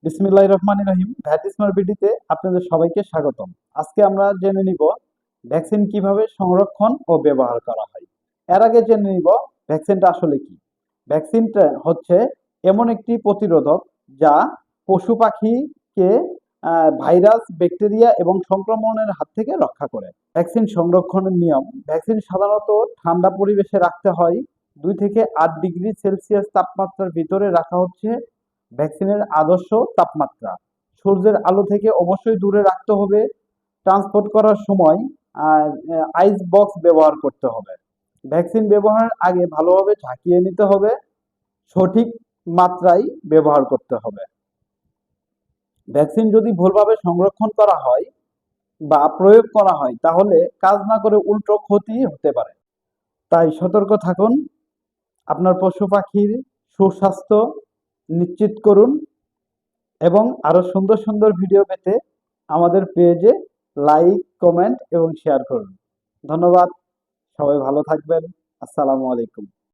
বিসমিল্লাহির রহমানির রহিম। VAT smart বিডিতে আপনাদের সবাইকে স্বাগতম। আজকে আমরা জেনে নিব ভ্যাকসিন কিভাবে সংরক্ষণ ও ব্যবহার করা হয়। এর আগে জেনে নিব ভ্যাকসিনটা আসলে কি। ভ্যাকসিনটা হচ্ছে এমন একটি প্রতিরোধক যা পশু পাখিকে ভাইরাস, ব্যাকটেরিয়া এবং সংক্রমণের হাত থেকে রক্ষা করে। ভ্যাকসিন সংরক্ষণের নিয়ম: ভ্যাকসিন সাধারণত ঠান্ডা পরিবেশে রাখতে হয়। 2 থেকে 8 ডিগ্রি সেলসিয়াস তাপমাত্রার ভিতরে রাখা হচ্ছে ভ্যাকসিনের আদর্শ তাপমাত্রা। সূর্যের আলো থেকে অবশ্যই দূরে রাখতে হবে। ট্রান্সপোর্ট করার সময় আইস বক্স ব্যবহার করতে হবে। ভ্যাকসিন ব্যবহারের আগে ভালোভাবে ঝাঁকিয়ে নিতে হবে। সঠিক মাত্রায় ব্যবহার করতে হবে। ভ্যাকসিন যদি ভুলভাবে সংরক্ষণ করা হয় বা প্রয়োগ করা হয় তাহলে কাজ না করে উল্টো ক্ষতি হতে পারে। তাই সতর্ক থাকুন। আপনার পশু পাখির সুস্বাস্থ্য নিশ্চিত করুন এবং আরো সুন্দর সুন্দর ভিডিও পেতে আমাদের পেজে লাইক, কমেন্ট এবং শেয়ার করুন। ধন্যবাদ। সবাই ভালো থাকবেন। আসসালামু আলাইকুম।